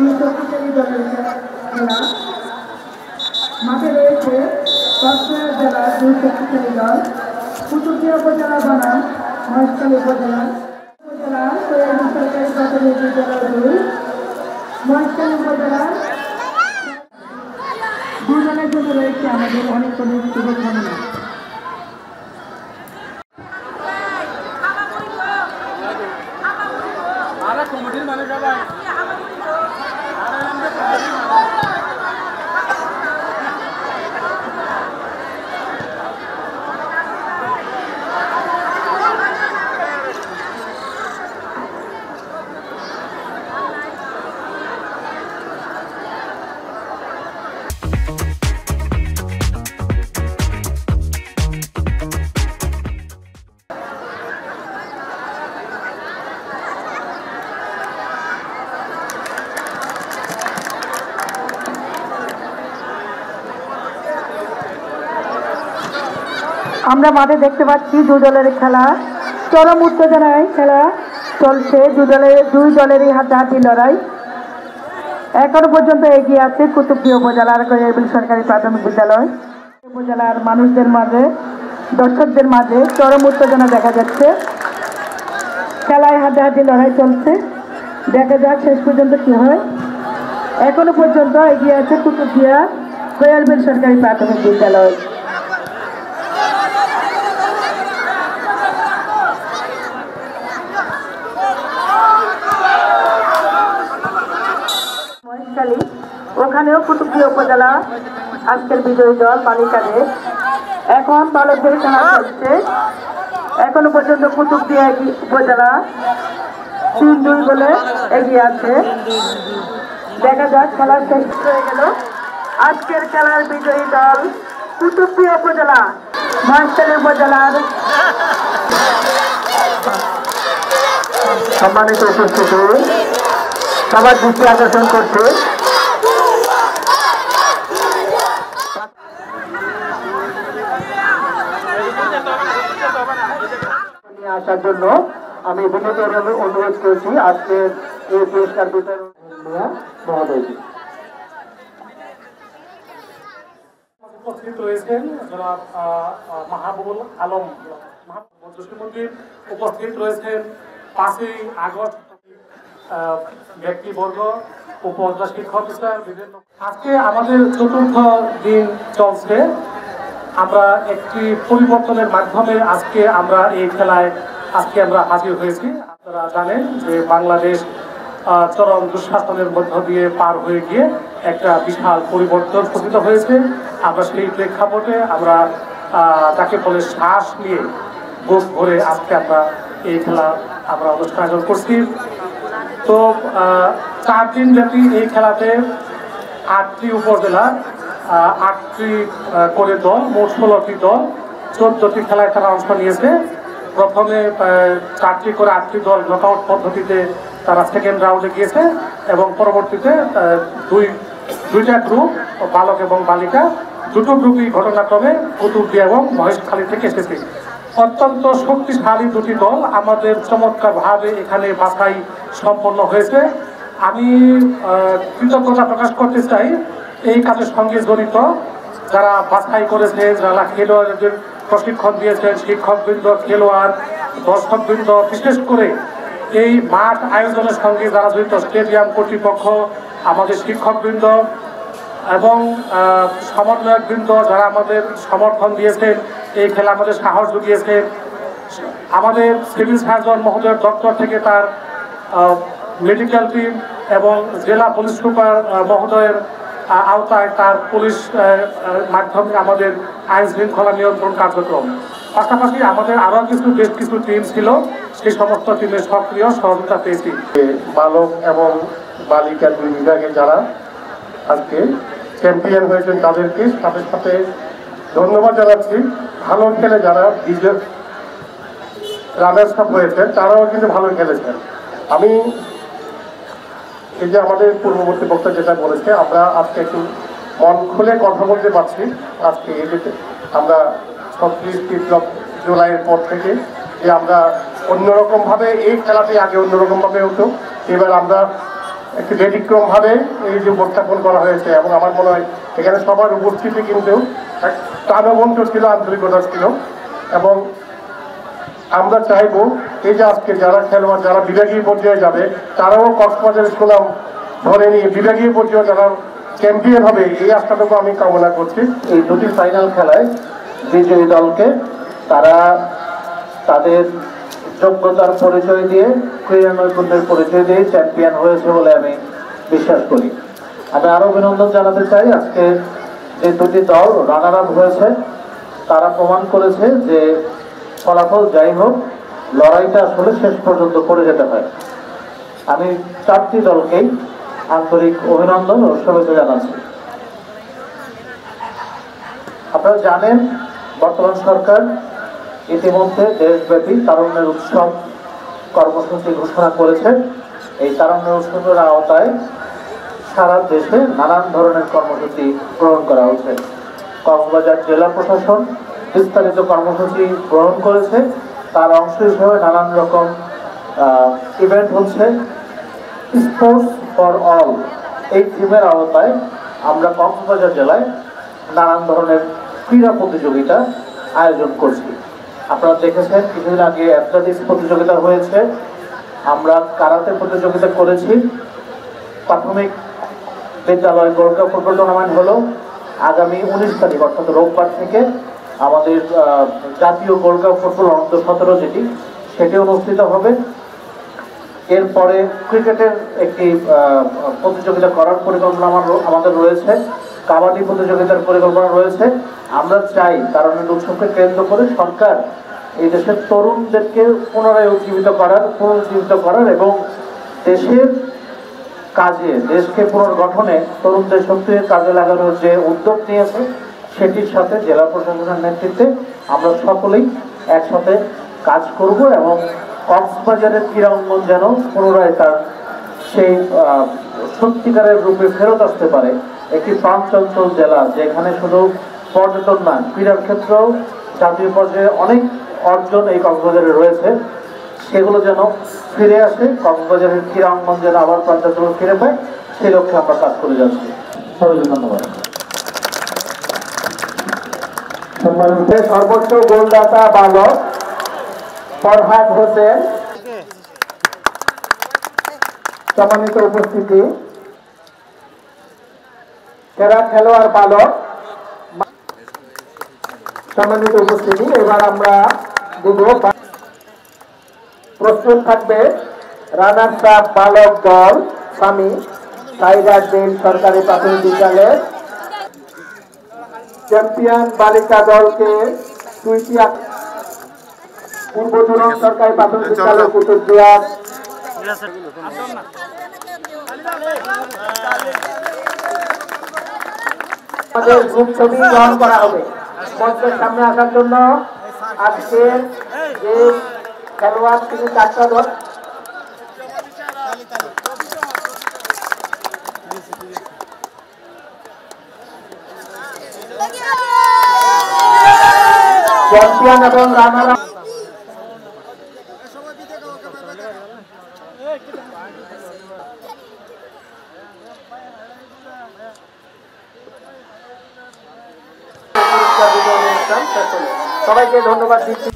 দুই শক্তিশালী দলের খেলা। মাঠে রয়েছে কক্সবাজার জেলার দুই শক্তিশালী দল, কুতুবদিয়া উপজেলা বনাম মহেশখালী উপজেলা। উপজেলা সৈয়দপুর সরকারি প্রাথমিক বিদ্যালয় 2, মহেশখালী উপজেলা। দুজনের জন্য রয়েছে আমাদের অনেক অনেক শুভকামনা। আমরা মাঠে দেখতে পাচ্ছি দুই দলের খেলা, চরম উত্তেজনায় খেলা চলছে। দুই দলেরই হাড্ডাহাড্ডি লড়াই। এখনো পর্যন্ত এগিয়ে আছে কুতুবদিয়া উপজেলার কৈয়াবিল সরকারি প্রাথমিক বিদ্যালয়। উপজেলার মানুষদের মাঝে, দর্শকদের মাঝে চরম উত্তেজনা দেখা যাচ্ছে। খেলায় হাড্ডাহাড্ডি লড়াই চলছে, দেখা যাক শেষ পর্যন্ত কি হয়। এখনো পর্যন্ত এগিয়ে আছে কুতুবদিয়া কৈয়াবিল সরকারি প্রাথমিক বিদ্যালয়। ওখানেও কুতুবদিয়া উপজেলা আজকের বিজয়ী দল বালিকাদের। এখন বালকদের খেলা চলছে। এখনো পর্যন্ত কুতুবদিয়া উপজেলা 3-2 বলে এগিয়ে আছে। দেখা যাক খেলা শেষ হয়ে গেল। আজকের খেলার বিজয়ী দল কুতুবদিয়া উপজেলা মহেশখালী উপজেলার। সম্মানিত উপস্থিতি, সবার দৃষ্টি আকর্ষণ করছে আসার জন্য আমি বিনীতভাবে অনুরোধ করছি আজকে এই পুরস্কার বিতরণ মহোদয়কে। উপস্থিত রয়েছেন জনাব মাহবুবুল আলম মন্ত্রী, উপস্থিত রয়েছেন 5ই আগস্ট ব্যক্তিবর্গ, উপজেলা শিক্ষা অফিসার, বিভিন্ন। আজকে আমাদের 4র্থ দিন চলছে। আমরা একটি পরিবর্তনের মাধ্যমে আজকে আমরা এই খেলায় আমরা হাজির হয়েছি। আপনারা জানেন যে বাংলাদেশ চরম দুঃশাসনের মধ্য দিয়ে পার হয়ে গিয়ে একটা বিশাল পরিবর্তন ঘটিত হয়েছে। আমরা সেই প্রেক্ষাপটে আমরা তাকে বলে শ্বাস নিয়ে বুক ভরে আজকে আমরা এই খেলা অনুষ্ঠান আয়োজন করছি। তো 4 দিন ব্যাপী এই খেলাতে 8টি উপজেলা 8টি করে দল, মোট 16টি দল 14টি খেলায় তারা অংশ নিয়েছে। প্রথমে 4টি করে 8টি দল নকআউট পদ্ধতিতে তারা সেকেন্ড রাউন্ডে গিয়েছে এবং পরবর্তীতে দুইটা গ্রুপ, বালক এবং বালিকা, দুটো গ্রুপই ঘটনাক্রমে কুতুবদিয়া এবং মহেশখালী থেকে এসেছে। অত্যন্ত শক্তিশালী দুটি দল আমাদের চমৎকারভাবে এখানে বাছাই সম্পন্ন হয়েছে। আমি কৃতজ্ঞতা প্রকাশ করতে চাই এই কাজের সঙ্গে জড়িত যারা বাছাই করেছে, যারা খেলোয়াড়দের প্রশিক্ষণ দিয়েছেন, শিক্ষকবৃন্দ, খেলোয়াড়, দর্শকবৃন্দ, বিশেষ করে এই মাঠ আয়োজনের সঙ্গে যারা জড়িত স্টেডিয়াম কর্তৃপক্ষ, আমাদের শিক্ষকবৃন্দ এবং সমন্বয়কবৃন্দ যারা আমাদের সমর্থন দিয়েছেন, এই খেলা আমাদের সাহস জুগিয়েছেন। আমাদের সিভিল সার্জন মহোদয়ের দপ্তর থেকে তার মেডিকেল টিম এবং জেলা পুলিশ সুপার মহোদয়ের আওতায় তার পুলিশ মাধ্যমে আমাদের আইন শৃঙ্খলা নিয়ন্ত্রণ কার্যক্রম। পাশাপাশি আমাদের আরও বেশ কিছু টিম ছিল, সেই সমস্ত টিমের সক্রিয় সহযোগিতা পেয়েছি। বালক এবং বালিকা 2 বিভাগে যারা আজকে চ্যাম্পিয়ন হয়েছেন তাদেরকে সাথে সাথে ধন্যবাদ জানাচ্ছি। ভালো খেলে যারা বিজয় রানার্স আপ হয়েছেন তারাও কিন্তু ভালো খেলেছেন। আমি এই যে আমাদের পূর্ববর্তী বক্তা যেটা বলেছে, আমরা আজকে একটু মন খুলে কথা বলতে পারছি। আজকে আমরা 36 জুলাইয়ের পর থেকে যে আমরা অন্যরকমভাবে এই খেলাটি আগে অন্যরকমভাবে হতো, এবার আমরা একটি ব্যতিক্রমভাবে এই যে উপস্থাপন করা হয়েছে এবং আমার মনে হয় এখানে সবার উপস্থিতি কিন্তু এক প্রাণবন্ত ছিল, আন্তরিকতা ছিল। এবং আমরা চাইব এই যে আজকে যারা খেলোয়াড় যারা বিভাগীয় পর্যায়ে যাবে তারাও কক্সবাজারের সুনাম ধরে নিয়ে বিভাগীয় পর্যায়ে যারা চ্যাম্পিয়ন হবে এই আশাটুকু আমি কামনা করছি। এই দুটি ফাইনাল খেলায় বিজয়ী দলকে তারা তাদের যোগ্যতার পরিচয় দিয়ে ক্রীড়া নৈপুণ্যের পরিচয় দিয়ে চ্যাম্পিয়ন হয়েছে বলে আমি বিশ্বাস করি। আমি আরো অভিনন্দন জানাতে চাই, আজকে যে দুটি দল রানার আপ হয়েছে তারা প্রমাণ করেছে যে ফলাফল যাই হোক লড়াইটা আসলে শেষ পর্যন্ত করে যেতে হয়। আমি চারটি দলকেই আন্তরিক অভিনন্দন ও শুভেচ্ছা জানাচ্ছি। আপনারা জানেন বর্তমান সরকার ইতিমধ্যে দেশব্যাপী তারুণ্যের উৎসব কর্মসূচি ঘোষণা করেছে। এই তারুণ্যের উৎসবের আওতায় সারা দেশে নানান ধরনের কর্মসূচি গ্রহণ করা হচ্ছে। কক্সবাজার জেলা প্রশাসন বিস্তারিত কর্মসূচি গ্রহণ করেছে, তার অংশ হিসেবে নানান রকম ইভেন্ট হচ্ছে। স্পোর্টস ফর অল এই থিমের আওতায় আমরা কক্সবাজার জেলায় নানান ধরনের ক্রীড়া প্রতিযোগিতা আয়োজন করছি। আপনারা দেখেছেন কিছুদিন আগে অ্যাথলেটিক্স প্রতিযোগিতা হয়েছে, আমরা কারাতে প্রতিযোগিতা করেছি, প্রাথমিক বিদ্যালয় গোল্ড কাপ ফুটবল টুর্নামেন্ট হলো। আগামী 19 তারিখ অর্থাৎ রোববার থেকে আমাদের জাতীয় গোল্ড কাপ ফুটবল অনূর্ধ্ব-17 যেটি সেটি অনুষ্ঠিত হবে। এরপরে ক্রিকেটের একটি প্রতিযোগিতা করার পরিকল্পনা আমাদের রয়েছে, কাবাডি প্রতিযোগিতার পরিকল্পনা রয়েছে। আমরা চাই তারুণ্যের উৎসবকে কেন্দ্র করে সরকার এই দেশের তরুণদেরকে পুনরুজ্জীবিত করার এবং দেশের কাজে দেশকে পুনর্গঠনে তরুণদের শক্তি কাজে লাগানোর যে উদ্যোগ নিয়েছে সেটির সাথে জেলা প্রশাসনের নেতৃত্বে আমরা সকলেই একসাথে কাজ করব এবং কক্সবাজারের ক্রীড়া অঙ্গন যেন পুনরায় তার সেই সত্যিকারের রূপে ফেরত আসতে পারে। একটি প্রাণচঞ্চল জেলা যেখানে শুধু পর্যটন না, ক্রীড়ার ক্ষেত্রেও জাতীয় পর্যায়ে অনেক অর্জন এই কক্সবাজারে রয়েছে, সেগুলো যেন ফিরে আসে। কক্সবাজারের ক্রীড়া অঙ্গন যেন আবার প্রাণচঞ্চল ফিরে পায়, সেই লক্ষ্যে আমরা কাজ করে যাচ্ছি। সবাইকে ধন্যবাদ। সর্বোচ্চ গোলদাতা বালক ফরহাদ হোসেন, সম্মানিত উপস্থিতি, সেরা খেলোয়াড় বালক, সম্মানিত উপস্থিতি। এবার আমরা দিব, প্রস্তুত থাকবে রানার্স আপ বালক দল স্বামী সাইদাদ্দিন সরকারি প্রাথমিক বিদ্যালয়। চ্যাম্পিয়ন বালিকা দলকে পূর্ব দুরং সরকারি প্রাথমিক বিদ্যালয় কুতুবদিয়া। আমাদের গ্রুপ ছবি গ্রহণ করা হবে। মঞ্চের সামনে আসার জন্য আজকে যে খেলোয়াড় তিনি 4টা দল চ্যাম্পিয়ন এবং রানার আপ সবাইকে ধন্যবাদ দিচ্ছি।